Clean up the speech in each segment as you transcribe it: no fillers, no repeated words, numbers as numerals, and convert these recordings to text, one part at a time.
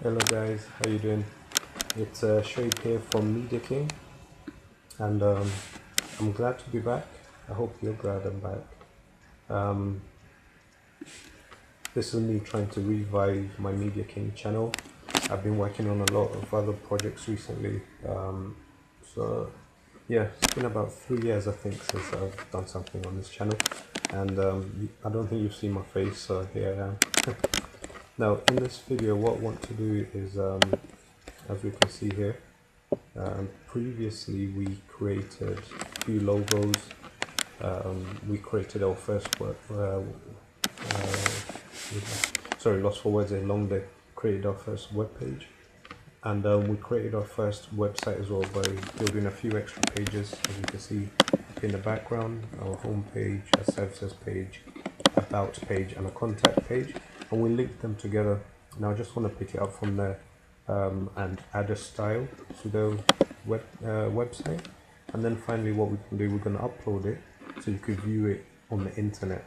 Hello guys, how you doing? It's Shoaib here from Media King, and I'm glad to be back. I hope you're glad I'm back. Um, this is me trying to revive my Media King channel. I've been working on a lot of other projects recently, so yeah, it's been about 3 years I think since I've done something on this channel, and I don't think you've seen my face, so here I am. Now in this video what I want to do is, as we can see here, previously we created a few logos. We created our first Lost for Words, a long day, created our first web page, and we created our first website as well by building a few extra pages, as you can see in the background, our home page, a services page, about page, and a contact page, and we linked them together. Now I just want to pick it up from there and add a style to the website, and then finally what we can do, we're going to upload it so you could view it on the internet.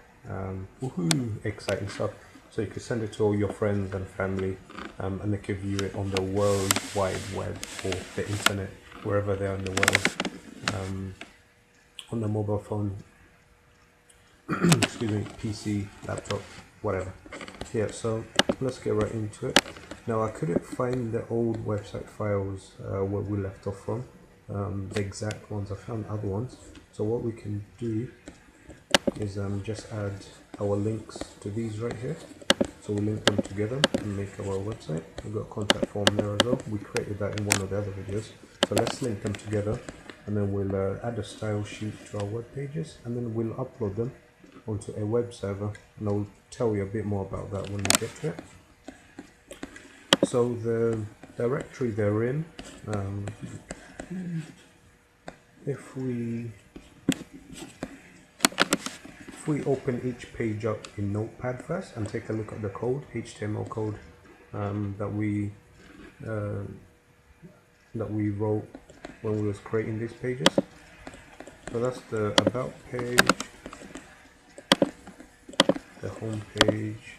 Woohoo, exciting stuff. So you could send it to all your friends and family, and they could view it on the World Wide Web or the internet, wherever they are in the world, on the mobile phone, excuse me, PC, laptop, whatever. Yeah, so let's get right into it. Now I couldn't find the old website files where we left off from, the exact ones. I found other ones. So what we can do is just add our links to these right here. So we'll link them together and make our website. We've got a contact form there as well. We created that in one of the other videos. So let's link them together, and then we'll add a style sheet to our web pages, and then we'll upload them onto a web server, and I'll tell you a bit more about that when we get to it. So the directory they're in, if we open each page up in Notepad first and take a look at the code, HTML code that we wrote when we was creating these pages. So that's the about page, the home page,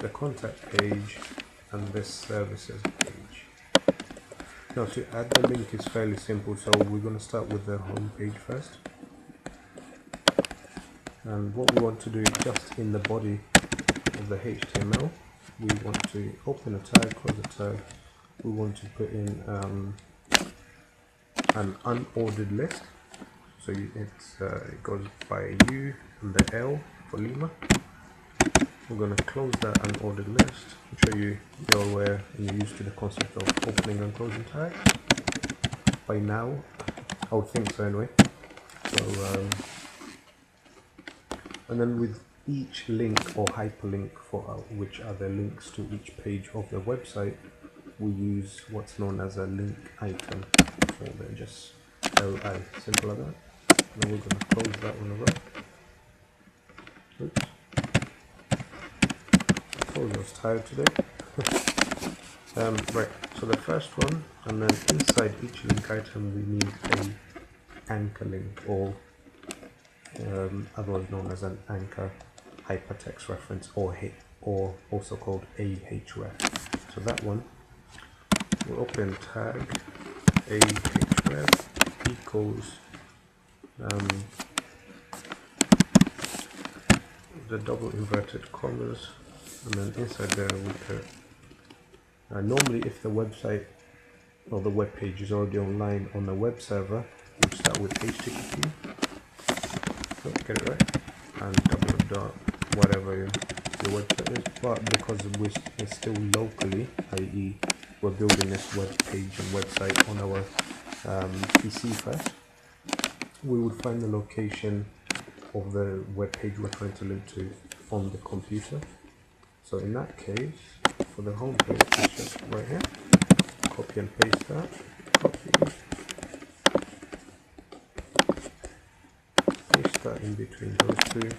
the contact page, and this services page. Now to add the link is fairly simple, so we're going to start with the home page first. And what we want to do, just in the body of the HTML, we want to open a tag, close a tag. We want to put in an unordered list. So it goes by a U and the L for Lima. We're going to close that unordered list. I'm sure you're aware and you're used to the concept of opening and closing tags by now. I would think so anyway. So and then with each link or hyperlink, for which are the links to each page of the website, we use what's known as a link item. So they're just LI, simple like that. And then we're going to close that one over. Oops. I was tired today. Right, so the first one, and then inside each link item we need an anchor link, or otherwise known as an anchor hypertext reference, or also called ahref. So that one, we'll open tag ahref equals the double inverted commas, and then inside there we put normally if the website or the web page is already online on the web server, we start with HTTP, get it right, and double dot whatever your website is. But because we're still locally, i.e. we're building this web page and website on our PC first, we would find the location of the web page we're trying to link to on the computer. So in that case, for the home page, it's just right here. Copy and paste that. Copy. Paste that in between those two.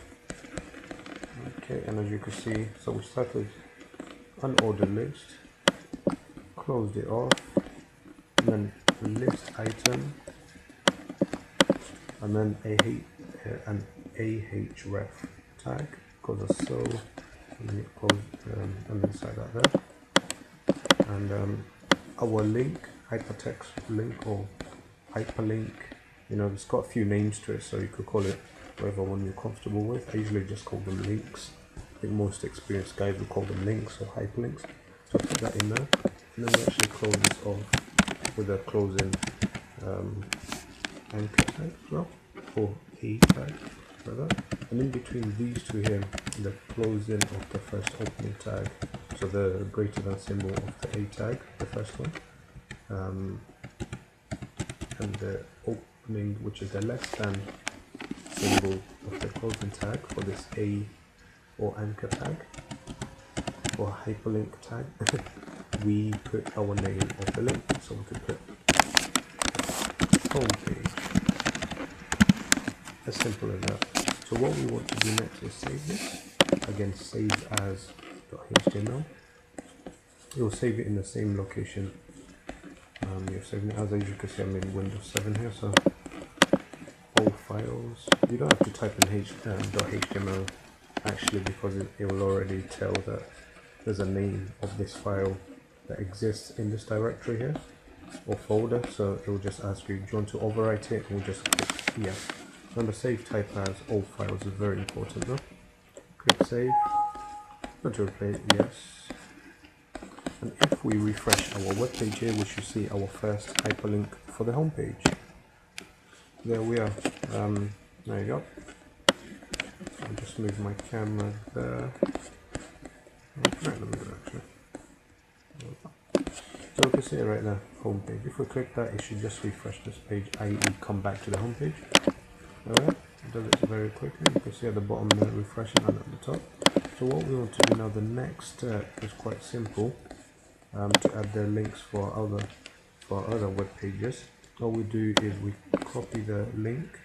Okay, and as you can see, so we start with unordered list, closed it off, and then list item, and then an ahref tag, because it's so and close and inside that there. And our link, hypertext link or hyperlink, you know, it's got a few names to it, so you could call it whatever one you're comfortable with. I usually just call them links. I think most experienced guys will call them links or hyperlinks. So I put that in there, and then we actually close this off with a closing anchor tag as well, or a tag, like that. And in between these two here, the closing of the first opening tag, so the greater than symbol of the a tag, the first one, and the opening, which is the less than symbol of the closing tag for this a or anchor tag or hyperlink tag, we put our name of the link. So we could put homepage. As simple as that. So what we want to do next is save this. Again, save as .html. It will save it in the same location. You're saving it as you can see, I'm in Windows 7 here, so all files. You don't have to type in .html actually, because it will already tell that there's a name of this file that exists in this directory here or folder, so it will just ask you, do you want to overwrite it, and we'll just click yes. Remember, save type as all files is very important though. Click save, not to replay it, yes. And if we refresh our web page here, we should see our first hyperlink for the home page. There we are. There you go. I'll just move my camera there. So we can see it right now, home page. If we click that, it should just refresh this page, i.e. come back to the home page. Alright, it does it very quickly. You can see at the bottom there, refreshing, and at the top. So what we want to do now, the next step is quite simple. To add the links for other web pages. All we do is we copy the link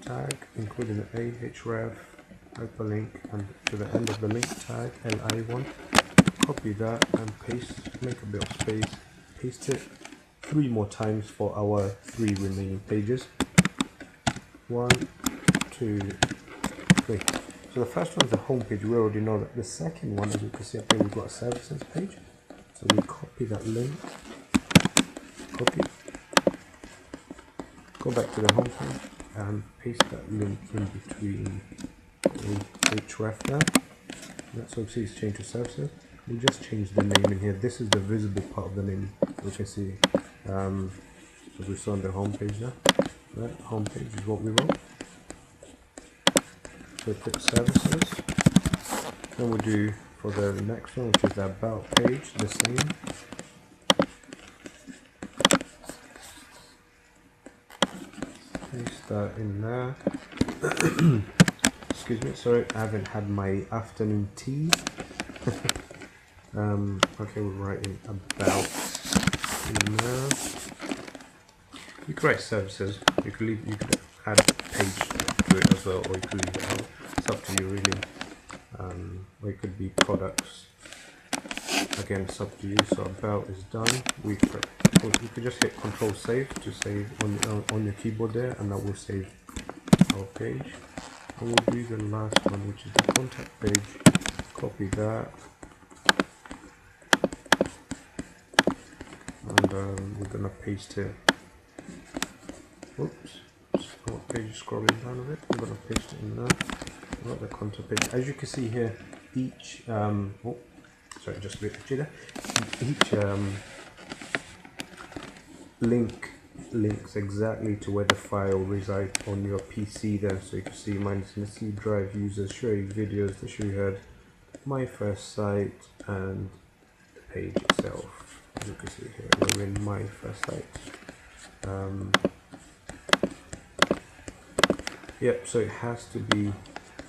tag, including the ahref, hyperlink, and to the end of the link tag, li1. Copy that and paste, make a bit of space, paste it 3 more times for our 3 remaining pages. 1, 2, 3. So the first one is the home page. We already know that. The second one, as you can see up here, we've got a services page. So we copy that link, copy, go back to the home page and paste that link in between href there. That's what we see is change to services. We just change the name in here. This is the visible part of the name. We can see, as we saw on the home page there. That home page is what we wrote. So click services. Then we do for the next one, which is the about page, the same. Paste that in there. Excuse me, sorry, I haven't had my afternoon tea. Okay, we're writing about in there. You could write services. You could add page to it as well, or you could leave it out. It's up to you really. Or it could be products. Again, it's up to you. So about is done. You could just hit Control Save to save on your keyboard there, and that will save our page. And we'll do the last one, which is the contact page. Copy that, and we're gonna paste it. Oops, what page is scrolling down a bit. I'm gonna paste it in there. Not the contact page. As you can see here, each sorry, just a bit of jitter. Each link links exactly to where the file resides on your PC there. So you can see mine is in the C drive, users, show you videos, the show you had my first site, and the page itself. As you can see here, we're in my first site. Yep, so it has to be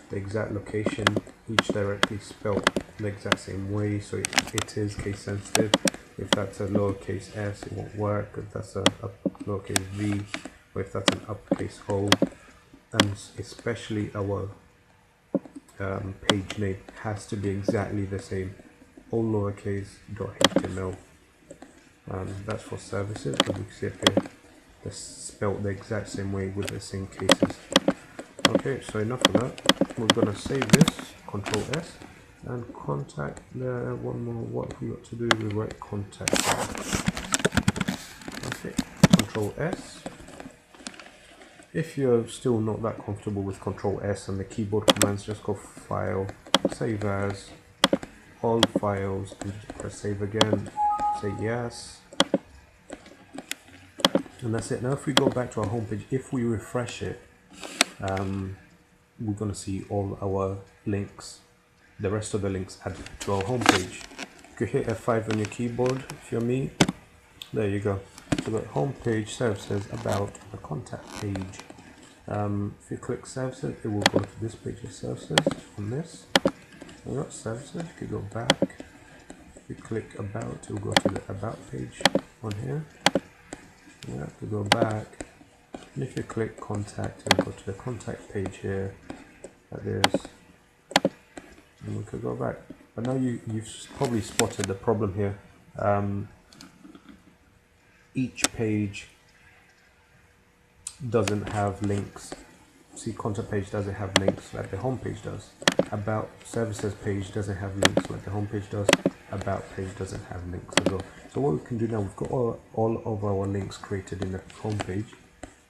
the exact location, each directly spelled the exact same way, so it is case sensitive. If that's a lowercase s, it won't work. If that's a lowercase v, or if that's an uppercase O, and especially our page name has to be exactly the same, all lowercase .html. That's for services, as you can see up here, they're spelled the exact same way with the same cases. Okay, so enough of that. We're gonna save this, Control S, And contact there, one more. What have we got to do? We write contact. Okay, Control S. If you're still not that comfortable with Control S and the keyboard commands, just go File, Save As, All Files, and just press Save again. Say yes. And that's it. Now if we go back to our homepage, if we refresh it, we're going to see all our links, the rest of the links added to our homepage. You could hit F5 on your keyboard if you're me. There you go. So the homepage services, about, the contact page. If you click services, it will go to this page of services on this. We got services, you could go back. If you click about, it will go to the about page on here. You have to go back. And if you click contact, it will go to the contact page here. Like this. And we could go back. But now you've probably spotted the problem here. Each page doesn't have links. See, contact page doesn't have links like the home page does. About services page doesn't have links like the home page does. About page doesn't have links as well. So what we can do now, we've got all of our links created in the home page.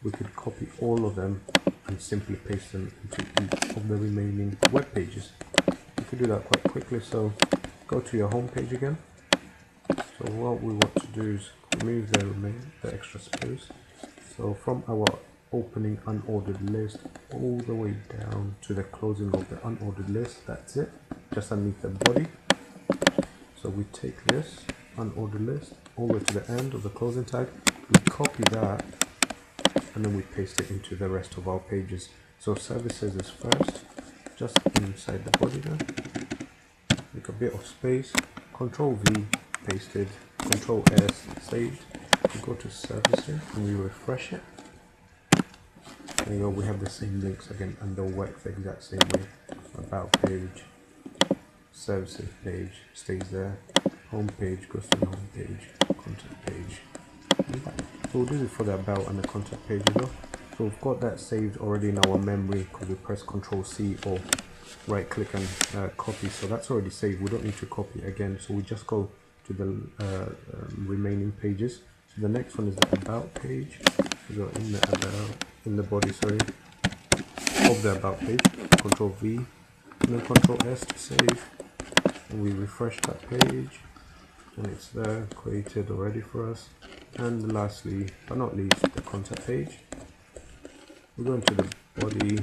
We could copy all of them and simply paste them into each of the remaining web pages. You could do that quite quickly. So go to your home page again. So what we want to do is remove the extra space. So from our opening unordered list all the way down to the closing of the unordered list, that's it, just underneath the body. So we take this unordered list all the way to the end of the closing tag, we copy that, and then we paste it into the rest of our pages. So services is first, just inside the body there. Make a bit of space, Control V, pasted, Control S, saved. We go to services and we refresh it. There you go, we have the same links again, and they'll work the exact same way. About page, services page stays there, home page goes to the home page, contact page. So we'll do it for the about and the contact page as well. So we've got that saved already in our memory because we press Control C or right click and copy. So that's already saved. We don't need to copy it again. So we just go to the remaining pages. So the next one is the about page. We go in the about, in the body, sorry, of the about page. Control V and then Control S to save. And we refresh that page, and it's there, created already for us. And lastly, but not least, the contact page. We go into the body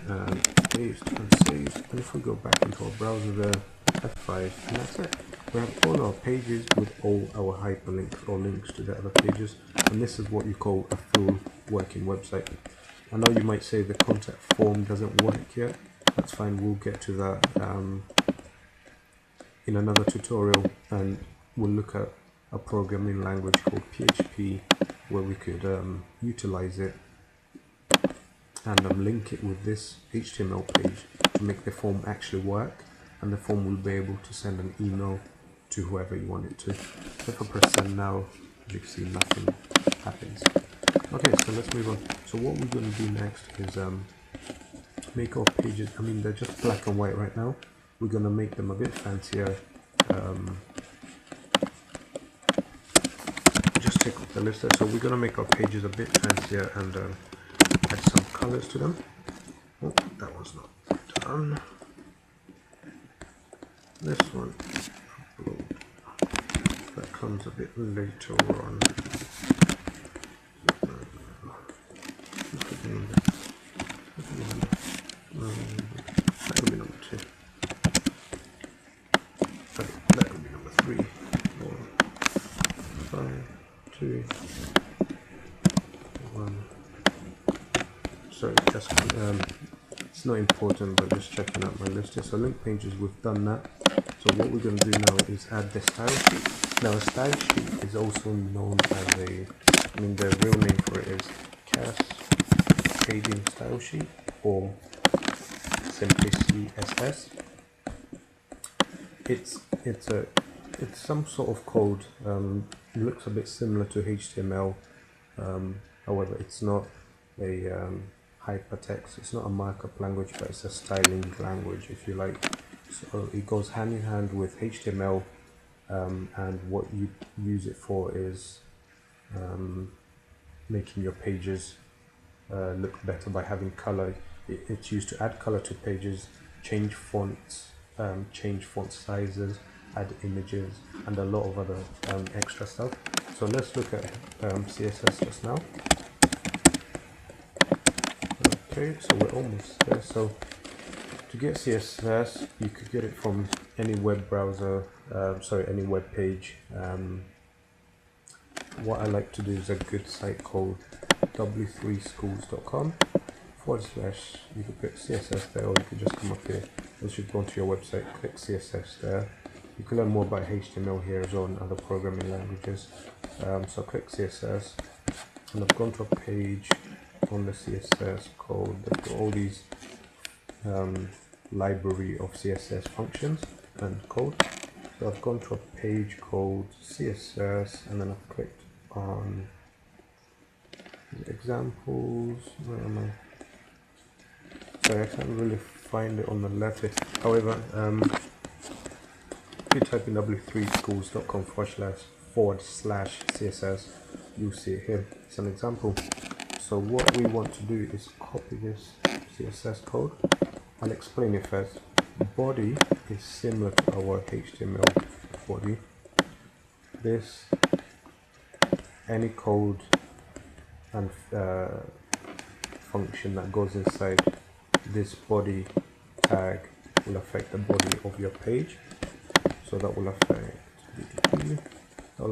and paste and save. And if we go back into our browser there, F5, and that's it. We have all our pages with all our hyperlinks or links to the other pages, and this is what you call a full working website. I know you might say the contact form doesn't work yet. That's fine, we'll get to that in another tutorial, and we'll look at a programming language called PHP where we could utilize it and link it with this HTML page to make the form actually work, and the form will be able to send an email to whoever you want it to. So if I press send now, as you can see, nothing happens. Okay, so let's move on. So what we're going to do next is make our pages, I mean they're just black and white right now. We're going to make them a bit fancier. Just take off the list there. So we're going to make our pages a bit fancier and add some colors to them. Oh, that one's not done. This one, that comes a bit later on. That could be number 2. That could be number 3. 4, 5, 2, 1. Sorry, just it's not important, but just checking out my list here. So link pages, we've done that. So what we're going to do now is add the style sheet. Now a style sheet is also known as the real name for it is Cascading Style Sheet, or simply CSS. It's some sort of code. It looks a bit similar to HTML. However, it's not a hypertext. It's not a markup language, but it's a styling language, if you like. So it goes hand in hand with HTML, and what you use it for is making your pages look better by having color. It's used to add color to pages, change fonts, change font sizes, add images, and a lot of other extra stuff. So let's look at CSS just now. Okay, so we're almost there. So to get CSS, you could get it from any web browser, any web page. What I like to do is a good site called w3schools.com / you could put CSS there, or you could just come up here. Once you've gone to your website, click CSS there. You can learn more about HTML here as well and other programming languages. So click CSS, and I've gone to a page on the CSS called, they've got all these library of CSS functions and code. So I've gone to a page called CSS, and then I've clicked on examples. Where am I? Sorry, I can't really find it on the left. However, if you type in w3schools.com / CSS, you'll see it here. It's an example. So what we want to do is copy this CSS code. I'll explain it first. Body is similar to our HTML body. This, any code and function that goes inside this body tag will affect the body of your page. So that will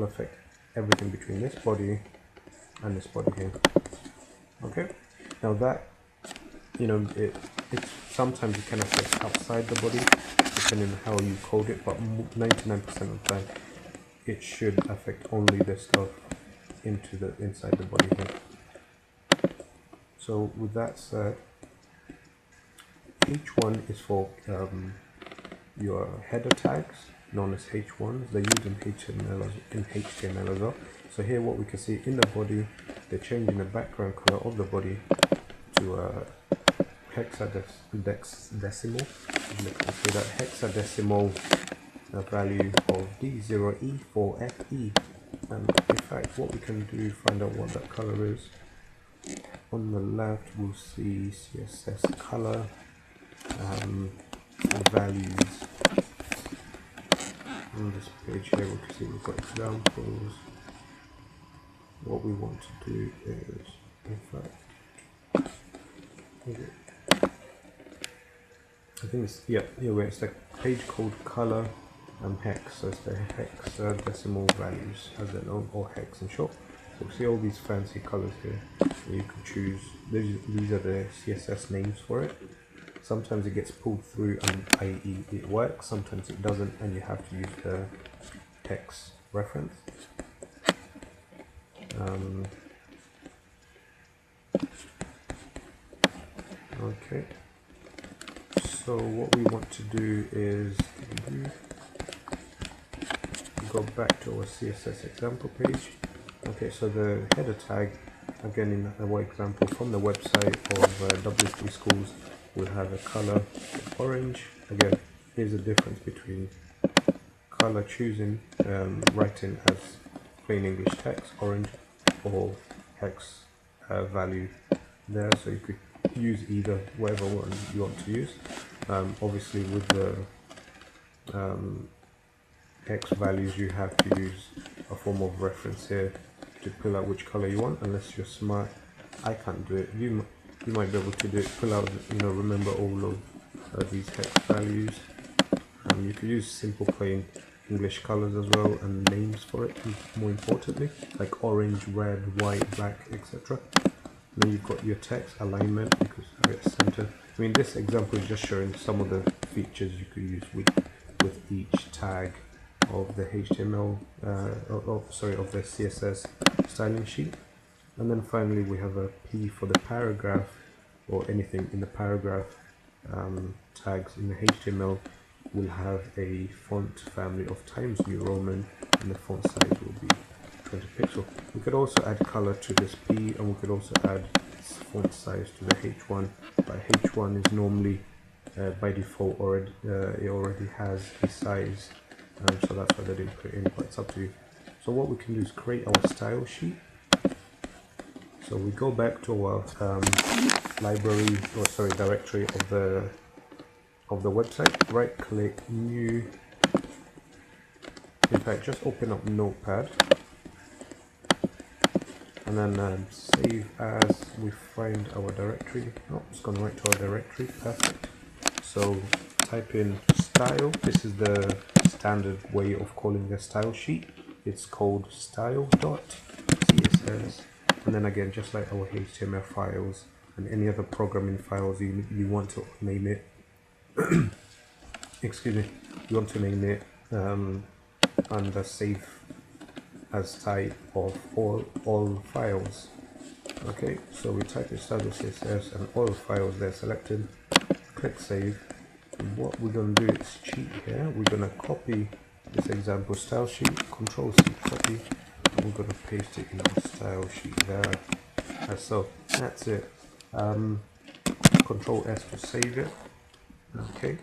affect everything between this body and this body here. Okay, now that, it sometimes it can affect outside the body depending on how you code it, but 99% of the time it should affect only the stuff inside the body here. So with that said, H1 is for your header tags, known as H1s. They're used in HTML as well. So here what we can see in the body, they're changing the background color of the body to a hexadecimal. So that hexadecimal value of D0E4FE. And in fact, what we can do, find out what that color is. On the left, we'll see CSS color values. On this page here, we can see we've got examples. What we want to do is, in fact, I think it's, it's the page called color and hex. So it's the hexadecimal values, as they're known, or hex in short. So see all these fancy colors here. You can choose, these are the CSS names for it. Sometimes it gets pulled through and i.e. it works, sometimes it doesn't, and you have to use the hex reference. Okay, so what we want to do is go back to our CSS example page. Okay, so the header tag, again in our example from the website of W3 Schools, will have a color orange. Again, here's a difference between color choosing, writing as plain English text, orange, or hex value there. So you could use either, whatever one you want to use. Obviously with the hex values, you have to use a form of reference here to pull out which color you want. Unless you're smart, I can't do it. You might be able to do it, pull out, remember all of these hex values. You could use simple plain English colors as well, and names for it, more importantly, like orange, red, white, black, etc. Then you've got your text alignment, because it's center. I mean, this example is just showing some of the features you could use with each tag of the HTML, of the CSS styling sheet. And then finally we have a P for the paragraph, or anything in the paragraph. Tags in the HTML will have a font family of Times New Roman, and the font size will be 20 pixels. We could also add color to this P, and we could also add font size to the H1, but H1 is normally by default already it already has a size, so that's why they didn't put it in, but it's up to you. So what we can do is create our style sheet. So we go back to our library, or sorry, directory of the website. Right click, new. In fact, just open up Notepad and then save as. We find our directory. Oh, it's gone right to our directory. Perfect. So type in style. This is the standard way of calling the style sheet. It's called style.css. And then again, just like our HTML files and any other programming files, you want to name it. Excuse me. You want to name it under save as type of all files. Okay, so we type in style.css and all files there selected. Click save. And what we're going to do is cheat here. We're going to copy this example style sheet, Control C, copy, and we're going to paste it in our style sheet there. So that's it. Control S to save it. Okay.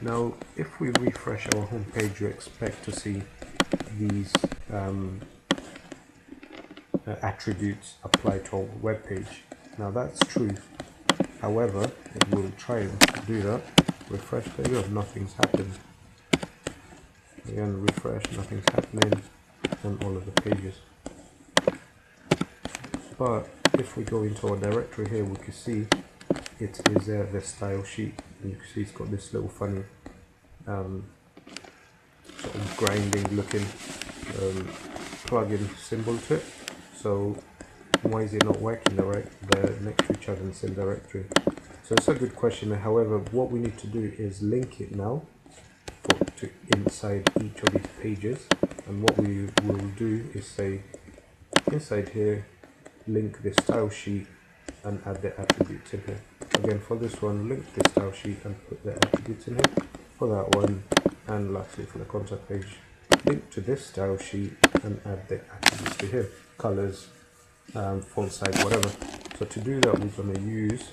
Now, if we refresh our home page, you expect to see these attributes apply to our web page. Now that's true. However, it will try to do that. Refresh, there you go, nothing's happened. Again, refresh, nothing's happening on all of the pages. But if we go into our directory here, we can see it is the style sheet, and you can see it's got this little funny sort of grinding looking plugin symbol to it. So why is it not working? They're next to each other in the same directory. So it's a good question. However, what we need to do is link it now to inside each of these pages, and what we will do is say inside here, link the style sheet and add the attributes in here. Again, for this one, link the style sheet and put the attributes in here. For that one, and lastly for the contact page, link to this style sheet and add the attributes to here, colors, font size, whatever. So to do that, we're going to use,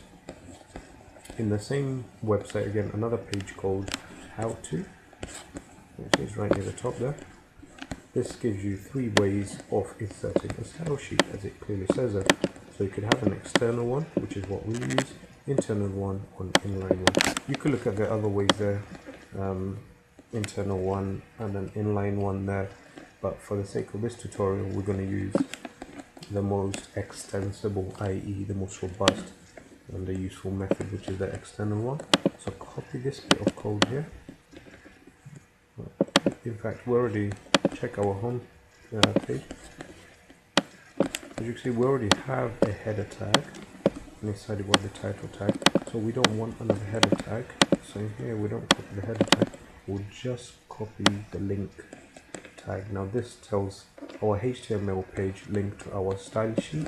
in the same website again, another page called how to, which is right near the top there. This gives you 3 ways of inserting a style sheet, as it clearly says there. So you could have an external one, which is what we use, internal one, or an inline one. You could look at the other ways there, internal one and an inline one there, but for the sake of this tutorial, we're going to use the most extensible, i.e. the most robust and the useful method, which is the external one. So copy this bit of code here. In fact, we already check our home page. As you can see, we already have a header tag, and inside it was the title tag. So we don't want another header tag. So in here, we don't copy the header tag. We'll just copy the link tag. Now this tells our HTML page link to our style sheet,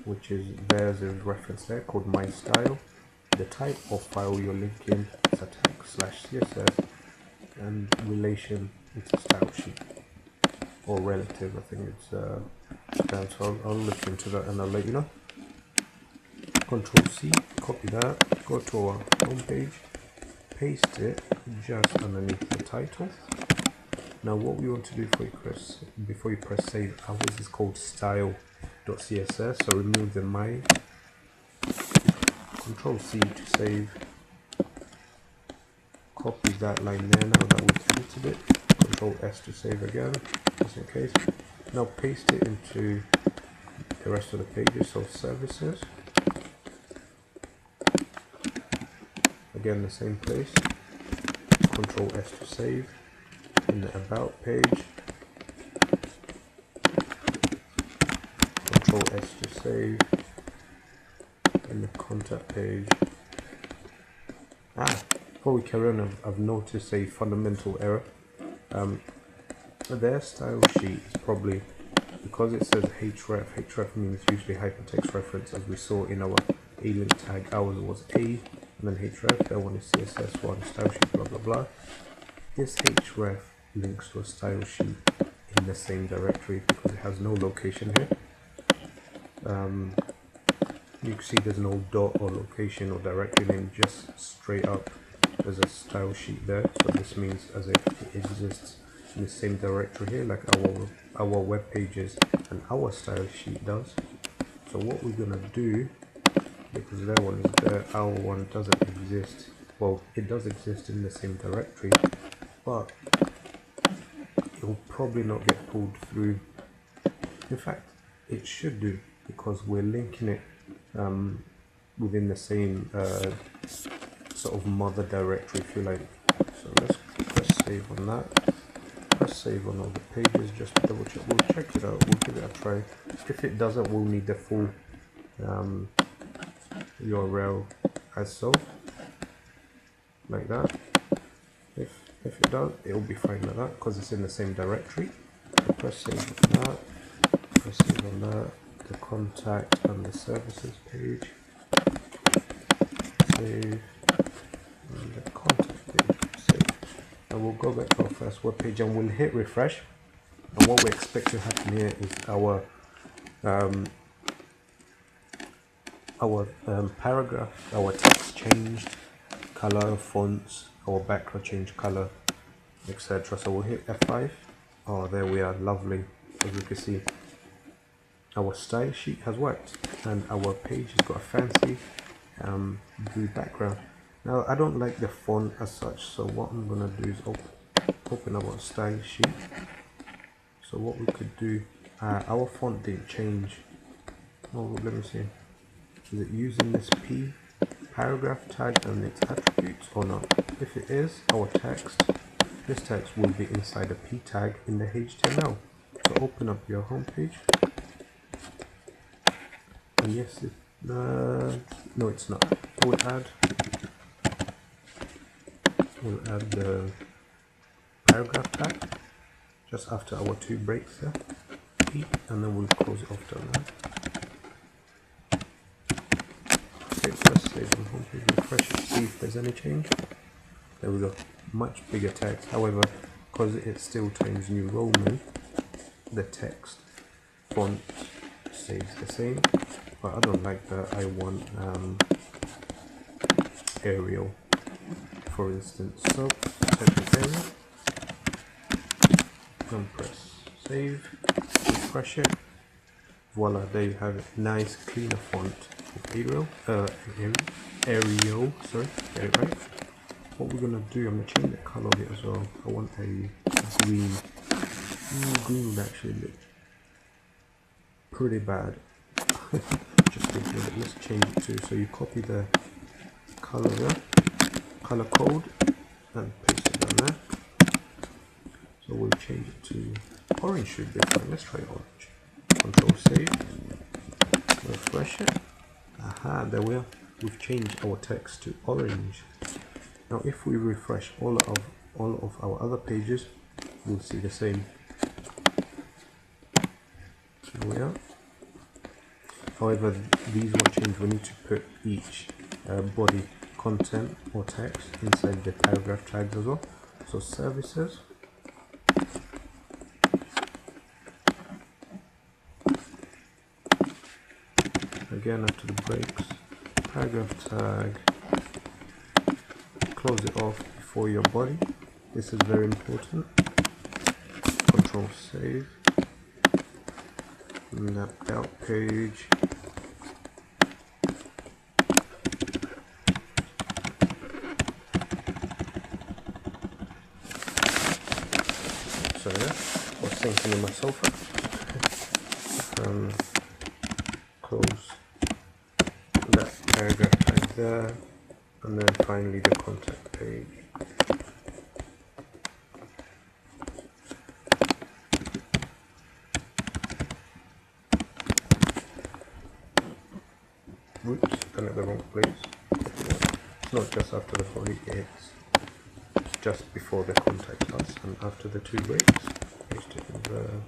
which is there's a reference there called my style. The type of file you're linking is a tag/CSS, and relation it's a style sheet, or relative, I think it's down. So I'll look into that and I'll let you know. Control C, copy that, go to our home page, paste it just underneath the title. Now what we want to do before you press save, ours is called style.css, so remove the my, Control C to save, copy that line there now that we've edited it, Control S to save again, just in case. Now paste it into the rest of the pages, so services, again the same place, Control S to save, in the about page, Control S to save, in the contact page. Before we carry on, I've noticed a fundamental error. Their style sheet is probably, because it says href means usually hypertext reference, as we saw in our a-link tag. Ours was a, and then href, that one is css1, style sheet, blah blah blah. This href links to a style sheet in the same directory because it has no location here. You can see there's no dot or location or directory name, just straight up there's a style sheet there. So this means as if it exists in the same directory here, like our web pages and our style sheet does. So what we're gonna do, because their one is there, our one doesn't exist. Well, it does exist in the same directory, but it will probably not get pulled through. In fact, it should do, because we're linking it within the same sort of mother directory, if you like. So let's press save on that. Press save on all the pages, just to double check. We'll check it out, we'll give it a try. If it doesn't, we'll need the full URL as so, like that. If it does, it'll be fine like that, because it's in the same directory. So press save on that, press save on that, the contact and the services page, save, and the contact page, save. And we'll go back to our first web page and we'll hit refresh. And what we expect to happen here is our paragraph, our text changed color, fonts, our background changed color, etc. So we'll hit F5. Oh, there we are, lovely. As you can see, our style sheet has worked and our page has got a fancy blue background. Now I don't like the font as such, so what I'm gonna do is open our style sheet. So what we could do, our font didn't change. Oh, let me see. Is it using this P paragraph tag and its attributes or not? If it is, our text, this text will be inside a P tag in the HTML. So open up your home page. And yes, no, it's not. We'll add the paragraph tag just after our two breaks there, P, and then we'll close it after that. Okay, press save on home page, refresh it, see if there's any change. There we go, much bigger text. However, because it's still Times New Roman, the text font stays the same, but I don't like that. I want Arial, for instance. So type in Arial and press save, refresh it. Voila, there you have it. Nice cleaner font with Arial, sorry, get it right. What we're gonna do, I'm gonna change the color of it as well. I want a green. Green would actually look pretty bad. Just thinking of it, let's change it to, so you copy the color there, color code, and paste it down there. So we'll change it to orange, should be fine. Let's try orange. Control save, refresh it. Aha, there we are. We've changed our text to orange. Now if we refresh all of our other pages, we'll see the same. There we are. However, these will change. We need to put each body content or text inside the paragraph tags as well. So services, again after the breaks, paragraph tag, close it off before your body. This is very important. Control save. And that about page. So yeah, I was thinking in my sofa. Close that paragraph tag there, and then finally the contact page. Oops, I'm at the wrong place. It's not just after the body, it's just before the contact us and after the two breaks. Paste it in there.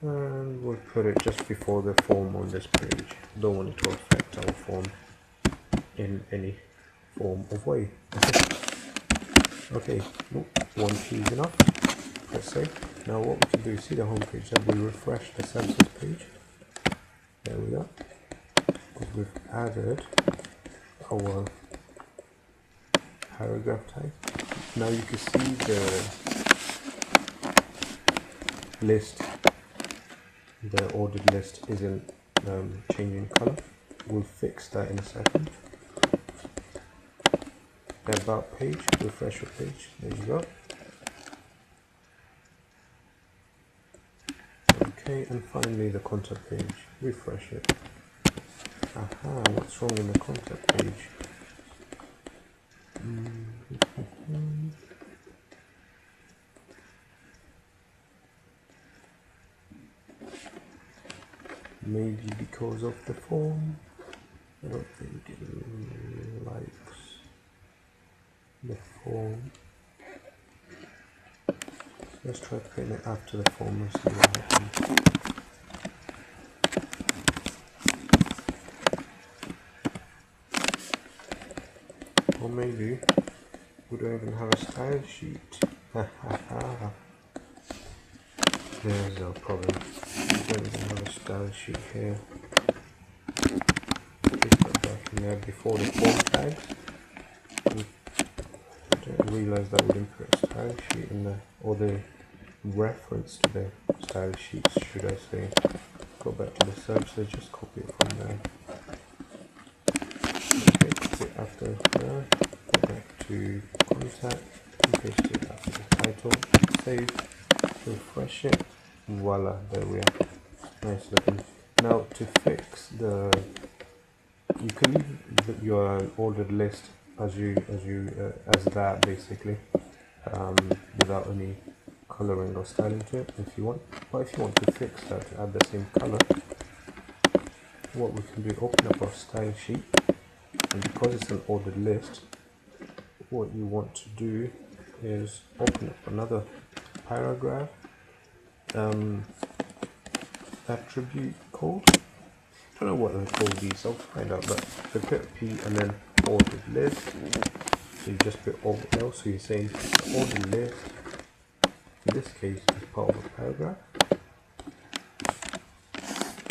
And we'll put it just before the form on this page. Don't want it to affect our form in any form of way. Okay, one key is enough. Press save. Now what we can do is see the home page, then we refresh the services page. There we go. we've added our paragraph tag. Now you can see the list, the ordered list isn't changing color. We'll fix that in a second. The about page, refresh your page, there you go. Okay, and finally the contact page, refresh it. Aha, what's wrong in the contact page? Maybe because of the form. I don't think it likes the form. Let's try putting it after the form and see what happens. Or maybe we don't even have a style sheet. There's our problem. We don't even have a style sheet here. Just put back in there before the form tags. I didn't realize that we didn't put a style sheet in there, or the reference to the style sheets, should I say. Go back to the search, so just copy it from there. Okay, copy it after there. Go back to contact, and paste it after the title. Save, refresh it. Voila, there we are. Nice looking. Now to fix the, you can leave your ordered list as that basically, without any coloring or styling to it if you want. But if you want to fix that, to add the same color, what we can do, open up our style sheet, and because it's an ordered list, what you want to do is open up another paragraph attribute code. I don't know what they call these, I'll find out, but so put P and then ordered list. So you just put alt L, so you're saying the ordered list in this case is part of a paragraph.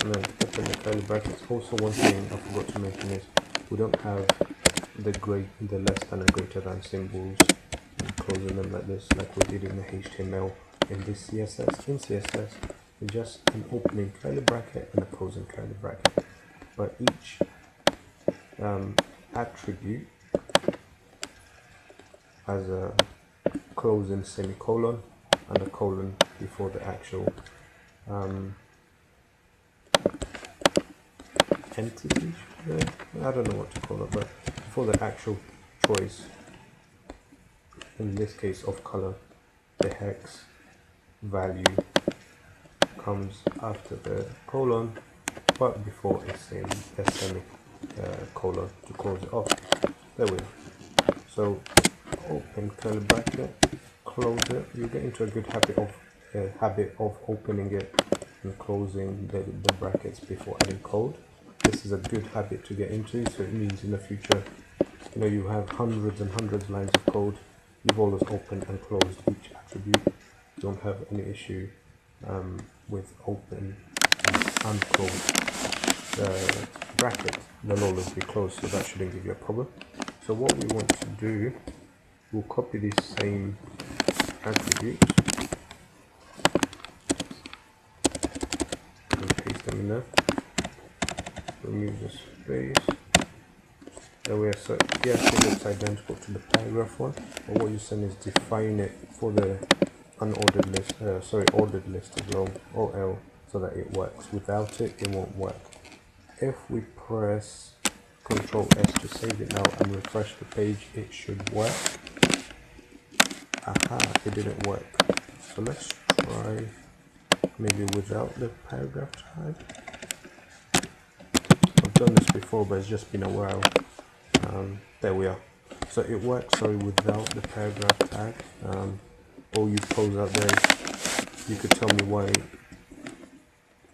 And then open the curly brackets. Also, one thing I forgot to mention is we don't have the less than and greater than symbols and closing them like this, like we did in the HTML. In this CSS, in CSS, it's just an opening curly bracket and a closing curly bracket. But each attribute has a closing semicolon and a colon before the actual entity. I don't know what to call it, but before the actual choice, in this case of color, the hex value comes after the colon, but before a semicolon to close it off. There we go. So open curly bracket, close it. You get into a good habit of opening it and closing the brackets before adding code. This is a good habit to get into, so it means in the future, you know, you have hundreds and hundreds of lines of code. You've always opened and closed each attribute. You don't have any issue with open and close. The bracket will always be closed, so that shouldn't give you a problem. So what we want to do, we'll copy these same attributes and paste them in there. Remove the space. There we are. So yes, it looks identical to the paragraph one, but what you send is define it for the unordered list, ordered list as well, OL, so that it works. Without it, it won't work. If we press Ctrl S to save it now and refresh the page, it should work. Aha, it didn't work. So let's try maybe without the paragraph tag. I've done this before, but it's just been a while. There we are. So it works, sorry, without the paragraph tag. All you pros out there, you could tell me why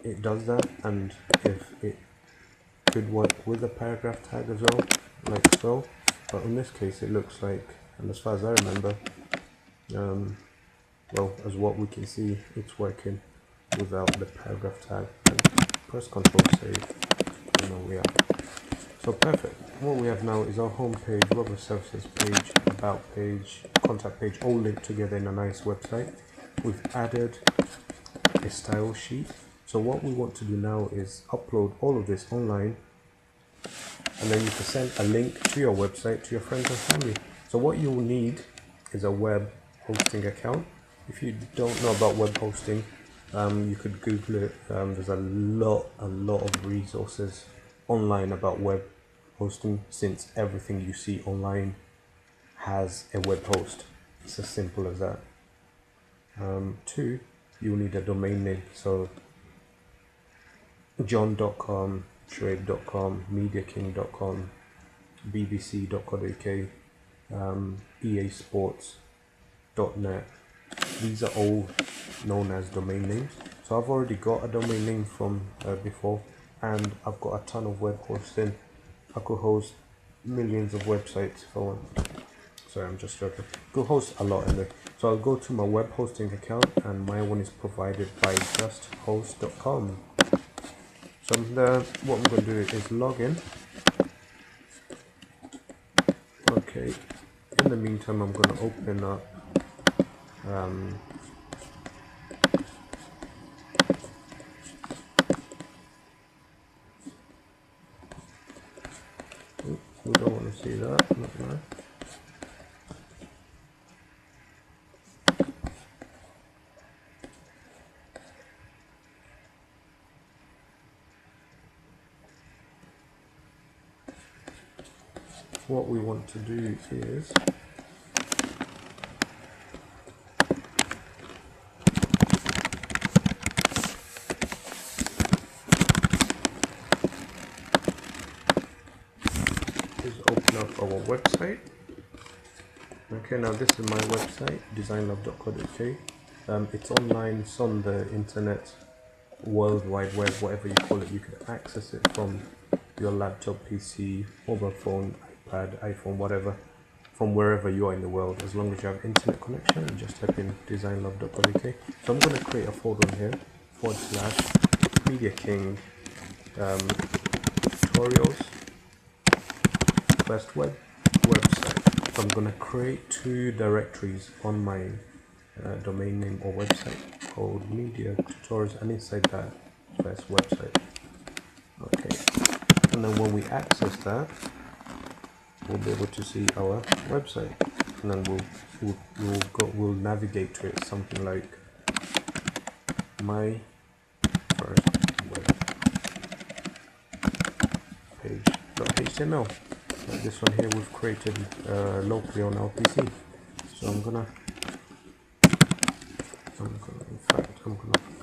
it does that, and if it could work with the paragraph tag as well, like so. But in this case, it looks like, and as far as I remember, well, as what we can see, it's working without the paragraph tag. And press Ctrl save, and there we are. So perfect. What we have now is our home page, web services page, about page, contact page, all linked together in a nice website. We've added a style sheet. So what we want to do now is upload all of this online, and then you can send a link to your website to your friends and family. So what you will need is a web hosting account. If you don't know about web hosting, you could Google it. There's a lot of resources online about web hosting, since everything you see online has a web host. It's as simple as that. Two, you'll need a domain name. So john.com, trade.com, mediaking.com, bbc.co.uk, easports.net. These are all known as domain names. So I've already got a domain name from before, and I've got a ton of web hosting. I could host millions of websites if I want. Sorry, I'm just joking. Could host a lot in there. So I'll go to my web hosting account, and my one is provided by justhost.com. So what I'm going to do is log in. Okay. In the meantime, I'm going to open up we don't want to see that. Not nice. What we want to do is open up our website. Okay, now this is my website, designlove.co.uk. It's online, it's on the internet, World Wide Web, whatever you call it. You can access it from your laptop, PC, mobile phone, iPad, iPhone, whatever, from wherever you are in the world. As long as you have internet connection, you just type in designlove.co.uk. So I'm going to create a folder in here, / Media King tutorials, first website. So I'm going to create 2 directories on my domain name or website called media tutorials, and inside that first website. Okay, and then when we access that, we'll be able to see our website, and then we'll navigate to it something like my first web page.html. Like this one here we've created locally on our PC. So I'm gonna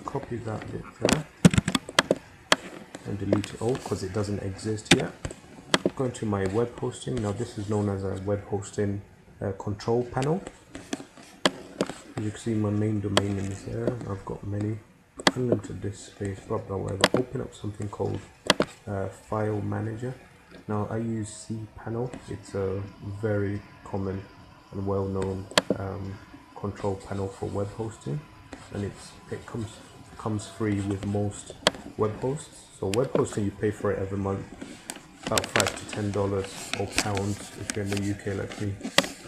copy that bit there and delete it all because it doesn't exist yet. Going to my web hosting. Now this is known as a web hosting control panel. As you can see, my main domain name is there. I've got many. Unlimited disk space, blah blah whatever. Open up something called file manager. Now I use cPanel. It's a very common and well-known control panel for web hosting, and it comes free with most web hosts. So web hosting, you pay for it every month, about $5 to $10 or pounds if you're in the UK like me.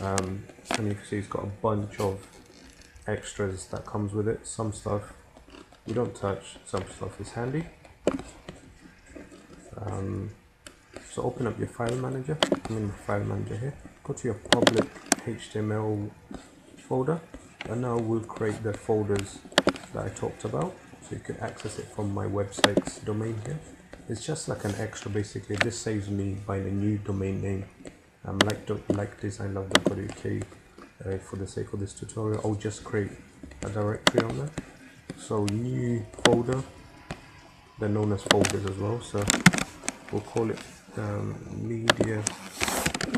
And you can see it's got a bunch of extras that comes with it. Some stuff we don't touch, some stuff is handy. So open up your file manager. I'm in the file manager here. Go to your public HTML folder, and now we'll create the folders that I talked about, so you can access it from my website's domain here. It's just like an extra basically. This saves me buying a new domain name, like designlove.co.uk. For the sake of this tutorial, I'll just create a directory on there. So new folder, they're known as folders as well, so we'll call it Media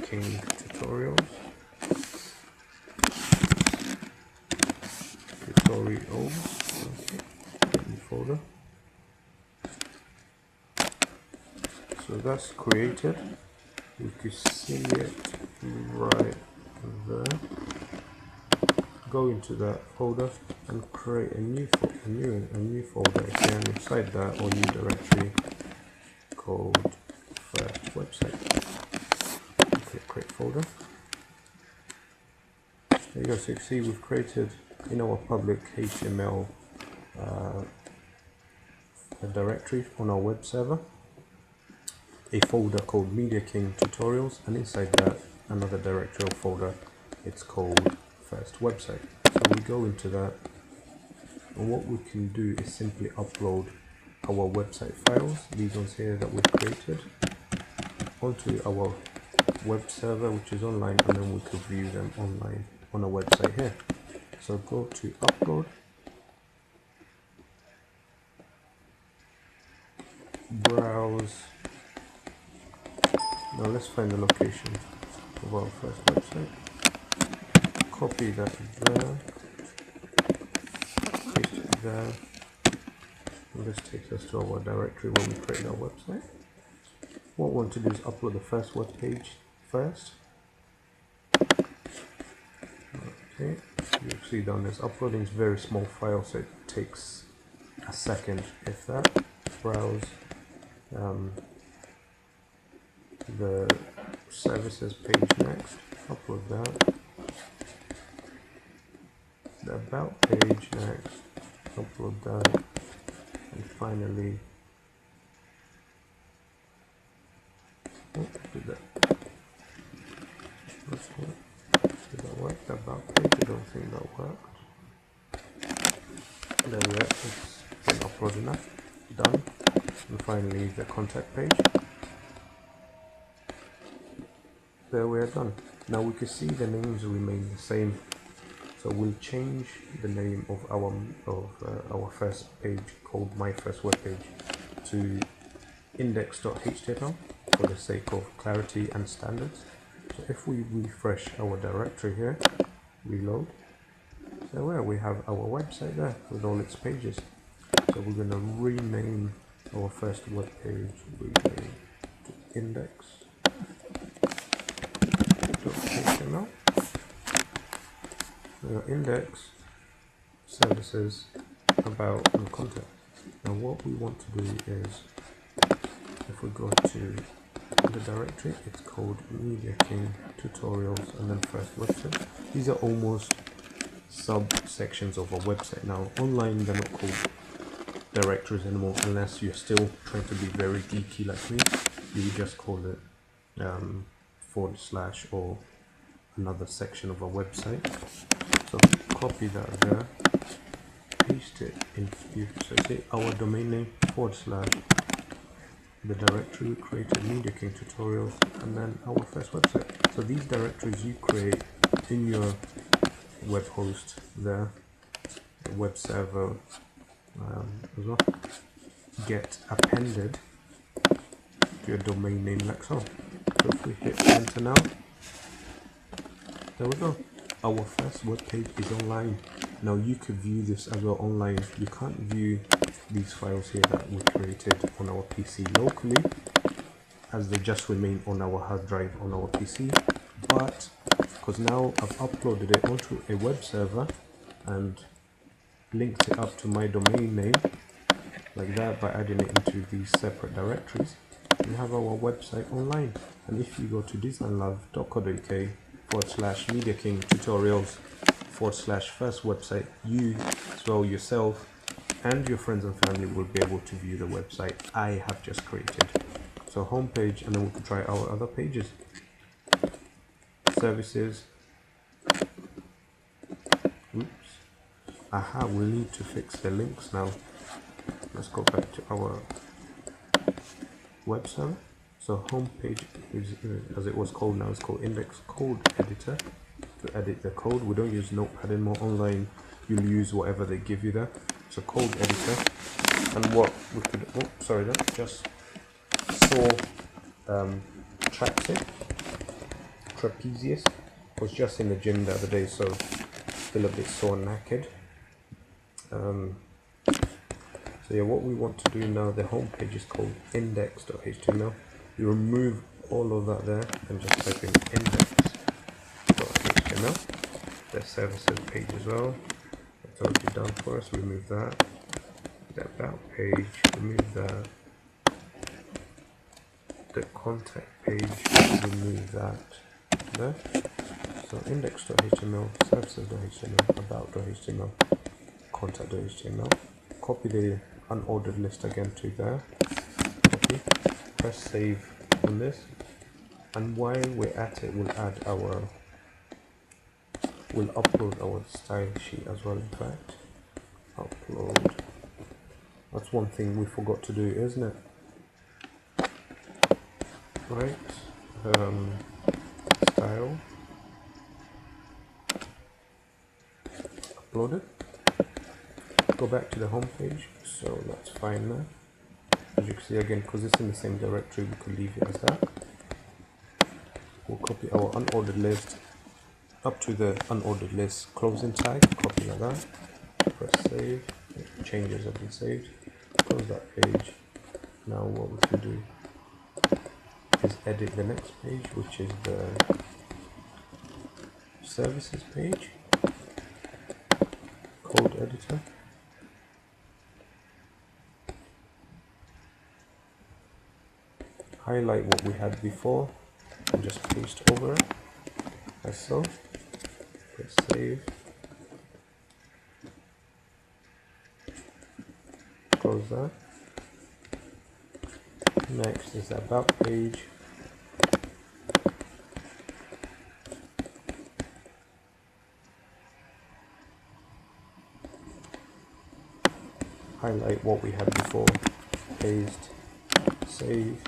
King Tutorials. Okay, new folder. So that's created. You can see it right there. Go into that folder and create a new folder again inside that, or new directory called first website. Click create folder. There you go. So you can see we've created in our public HTML a directory on our web server, a folder called Media King Tutorials, and inside that another directory or folder, it's called First Website. So we go into that, and what we can do is simply upload our website files, these ones here that we've created, onto our web server, which is online, and then we could view them online on a website here. So go to upload, browse. Now let's find the location of our first website. Copy that there, paste it there, and this takes us to our directory where we create our website. What we want to do is upload the first web page first. Okay, you see down this uploading is very small file, so it takes a second if that. Browse the services page next, upload that. The about page next, upload that, and finally did that work? The about page, I don't think that worked. There we are, it's been uploaded enough, done. And finally the contact page. There we are done. Now we can see the names remain the same, so we'll change the name of our first page called My First Web Page to index.html for the sake of clarity and standards. So if we refresh our directory here, reload, so where we have our website there with all its pages. So we're going to rename our first web page, rename to index.html. Index, services, about, and content. Now what we want to do is, if we go to the directory, it's called Media King Tutorials and then First Website. These are almost subsections of a website. Now online they're not called directories anymore unless you're still trying to be very geeky like me. You would just call it / or another section of a website. So copy that there, paste it in, so say our domain name / the directory we created, Media King Tutorials, and then our first website. So these directories you create in your web host there, the web server as well, get appended to your domain name like so. So if we hit enter now, there we go. Our first web page is online. Now you could view this as well online. You can't view these files here that we created on our PC locally, as they just remain on our hard drive on our PC. But because now I've uploaded it onto a web server and linked it up to my domain name like that by adding it into these separate directories, we have our website online. And if you go to designlove.co.uk / Media King Tutorials / first website, you as well yourself and your friends and family will be able to view the website I have just created. So home page, and then we can try our other pages. Services. Oops. Aha, we need to fix the links now. Let's go back to our web server. So home page is, as it was called now, it's called Index Code Editor. To edit the code, we don't use Notepad anymore. Online you'll use whatever they give you there. So code editor, and what we could, that just saw trapezius was just in the gym the other day, so still a bit sore and knackered. So yeah, what we want to do now, the home page is called index.html. You remove all of that there and just type in index.html. The services page as well, it's already done for us. Remove that. The about page, remove that. the contact page, remove that there. So index.html, services.html, about.html, contact.html. Copy the unordered list again to there. Copy, press save on this, and while we're at it, we'll upload our style sheet as well. In fact, upload. That's one thing we forgot to do, isn't it? Right. Style. Upload it. Go back to the home page. So let's find that. As you can see again, because it's in the same directory, we could leave it as that. We'll copy our unordered list up to the unordered list closing tag. Copy like that. Press save. Changes have been saved. Close that page. Now what we can do is edit the next page, which is the services page. Code editor. Highlight what we had before and just paste over it as so. Press save. Close that. Next is the about page. Highlight what we had before, paste, save,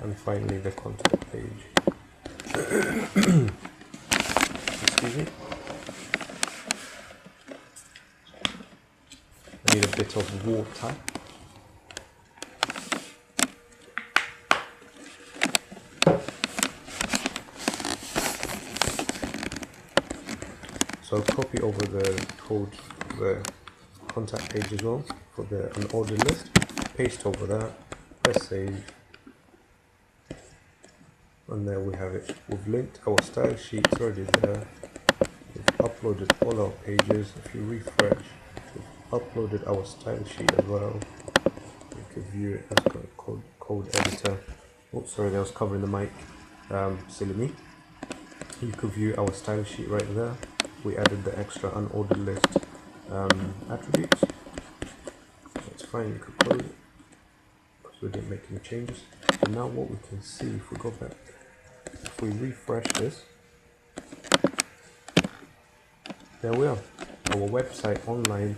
and finally the contact page. Excuse me. I need a bit of water. So copy over the code for the contact page as well for the unordered list. Paste over that. Press save. And there we have it. We've linked our style sheets already there. We've uploaded all our pages. If you refresh, we've uploaded our style sheet as well. You can view it as code editor. Oh, sorry, that was covering the mic. Silly me. You could view our style sheet right there. We added the extra unordered list attributes. That's fine. You could close it because we didn't make any changes. So now what we can see, if we go back, if we refresh this, there we are. Our website online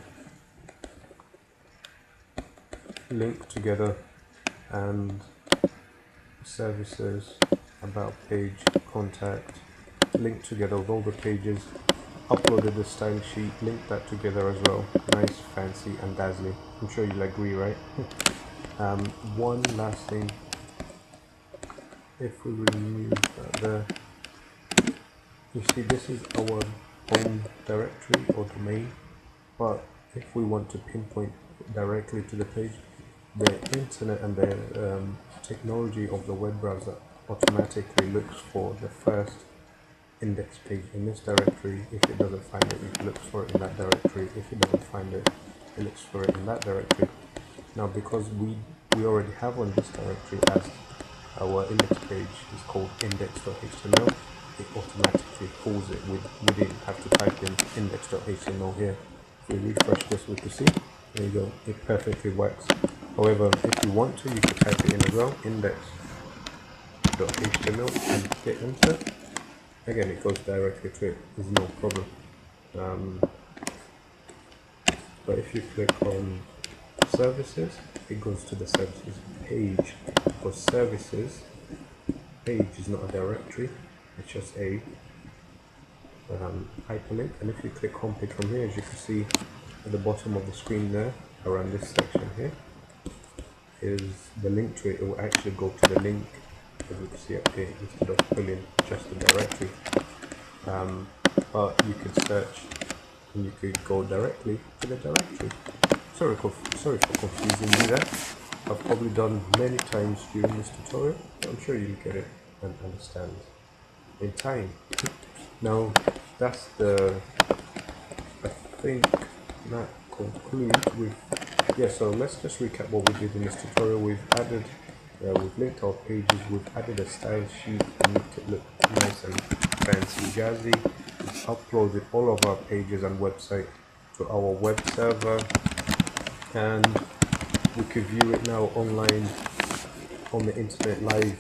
linked together, and services, about page, contact, linked together with all the pages. Uploaded the style sheet, linked that together as well. Nice, fancy, and dazzling. I'm sure you'll agree, right? One last thing. If we remove that there, you see this is our home directory or domain, but if we want to pinpoint directly to the page, the internet and the technology of the web browser automatically looks for the first index page in this directory. If it doesn't find it, it looks for it in that directory. If it doesn't find it, it looks for it in that directory. Now because we already have on this directory as our index page is called index.html, it automatically pulls it we didn't have to type in index.html here. If we refresh this, we can see, there you go, it perfectly works. However, if you want to, you can type it in as well, index.html, and hit enter. Again, it goes directly to it, there's no problem. But if you click on services, it goes to the services page. For services, page is not a directory, it's just a hyperlink. And if you click homepage from here, as you can see at the bottom of the screen there, around this section here, is the link to it. It will actually go to the link, as you can see up here, instead of pulling just the directory. But you could search and you could go directly to the directory. Sorry for confusing you there. I've probably done many times during this tutorial. I'm sure you'll get it and understand in time. Now that's I think that concludes with, so let's just recap what we did in this tutorial. We've added We've linked our pages, we've added a style sheet to make it look nice and fancy jazzy. We've uploaded all of our pages and website to our web server, and we could view it now online on the internet live.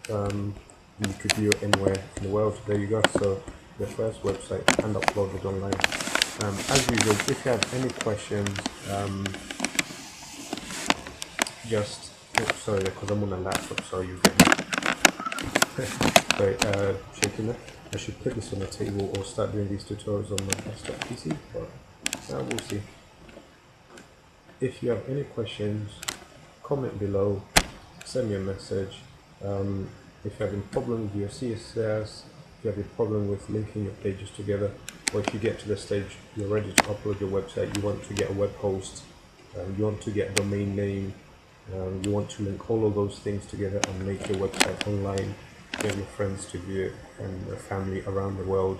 You could view it anywhere in the world. There you go. So the first website and uploaded online. As usual, if you have any questions, just sorry, because I'm on a laptop, so you get me. Sorry, shaking it. I should put this on the table or start doing these tutorials on my desktop PC, but we'll see. If you have any questions, comment below, send me a message. If you're having problems with your CSS, if you have a problem with linking your pages together, or if you get to the stage you're ready to upload your website, you want to get a web host, you want to get a domain name, you want to link all of those things together and make your website online, get your friends to view it and your family around the world,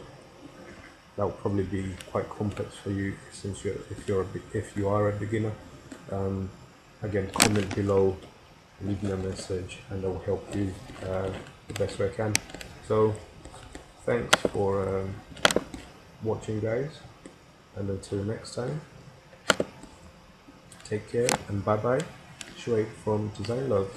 that will probably be quite complex for you since if you are a beginner. Again, comment below, leave me a message, and I will help you the best way I can. So thanks for watching, guys, and until next time, take care and bye bye. Shuaib from Design Love.